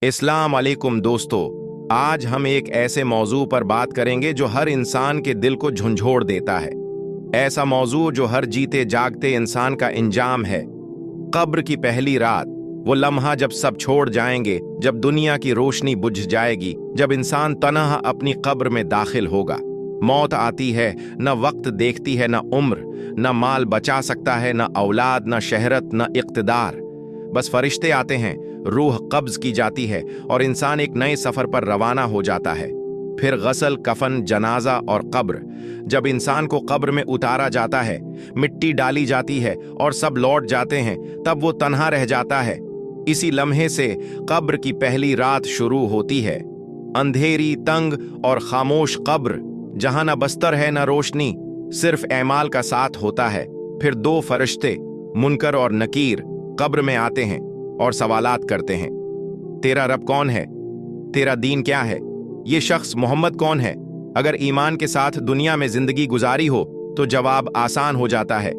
अस्सलाम वालेकुम दोस्तों, आज हम एक ऐसे मौजू पर बात करेंगे जो हर इंसान के दिल को झंझोड़ देता है। ऐसा मौजू जो हर जीते जागते इंसान का इंजाम है। कब्र की पहली रात, वो लम्हा जब सब छोड़ जाएंगे, जब दुनिया की रोशनी बुझ जाएगी, जब इंसान तनहा अपनी कब्र में दाखिल होगा। मौत आती है, न वक्त देखती है, न उम्र, न माल बचा सकता है, न औलाद, न शहरत, न इक़्तिदार। बस फरिश्ते आते हैं, रूह कब्ज की जाती है और इंसान एक नए सफर पर रवाना हो जाता है। फिर गसल, कफन, जनाजा और कब्र। जब इंसान को कब्र में उतारा जाता है, मिट्टी डाली जाती है और सब लौट जाते हैं, तब वो तन्हा रह जाता है। इसी लम्हे से कब्र की पहली रात शुरू होती है। अंधेरी, तंग और खामोश कब्र, जहां न बस्तर है न रोशनी, सिर्फ ऐमाल का साथ होता है। फिर दो फरिश्ते, मुनकर और नकीर, कब्र में आते हैं और सवालात करते हैं। तेरा रब कौन है? तेरा दीन क्या है? ये शख्स मोहम्मद कौन है? अगर ईमान के साथ दुनिया में जिंदगी गुजारी हो तो जवाब आसान हो जाता है,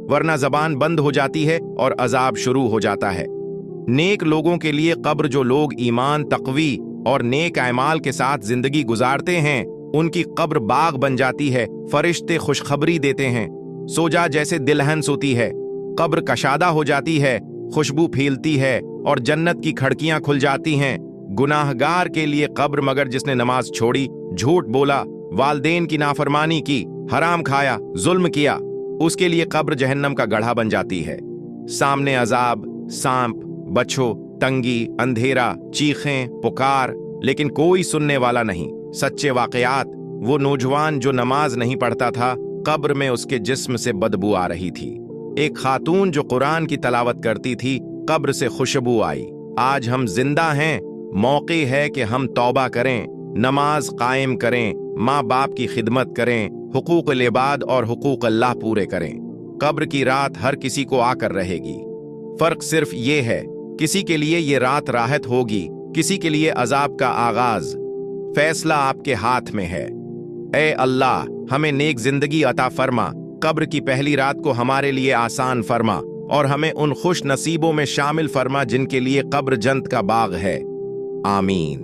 वरना जबान बंद हो जाती है और अजाब शुरू हो जाता है। नेक लोगों के लिए कब्र, जो लोग ईमान, तकवी और नेक अमाल के साथ जिंदगी गुजारते हैं, उनकी कब्र बाग बन जाती है। फरिश्ते खुशखबरी देते हैं, सो जा जैसे दिलहन सोती है। कब्र कशादा हो जाती है, खुशबू फैलती है और जन्नत की खिड़कियां खुल जाती हैं। गुनाहगार के लिए कब्र, मगर जिसने नमाज छोड़ी, झूठ बोला, वालदेन की नाफरमानी की, हराम खाया, जुल्म किया, उसके लिए कब्र जहन्नम का गड्ढा बन जाती है। सामने अजाब, सांप, बच्छो, तंगी, अंधेरा, चीखें, पुकार, लेकिन कोई सुनने वाला नहीं। सच्चे वाकयात। वो नौजवान जो नमाज नहीं पढ़ता था, कब्र में उसके जिस्म से बदबू आ रही थी। एक खातून जो कुरान की तलावत करती थी, कब्र से खुशबू आई। आज हम जिंदा हैं, मौके है कि हम तौबा करें, नमाज कायम करें, माँ बाप की खिदमत करें, हुकूक इबाद और हुकूक अल्लाह पूरे करें। कब्र की रात हर किसी को आकर रहेगी। फर्क सिर्फ ये है, किसी के लिए ये रात राहत होगी, किसी के लिए अजाब का आगाज। फैसला आपके हाथ में है। ए अल्लाह, हमें नेक जिंदगी अता फरमा, कब्र की पहली रात को हमारे लिए आसान फरमा और हमें उन खुश नसीबों में शामिल फरमा जिनके लिए कब्र जन्नत का बाग है। आमीन।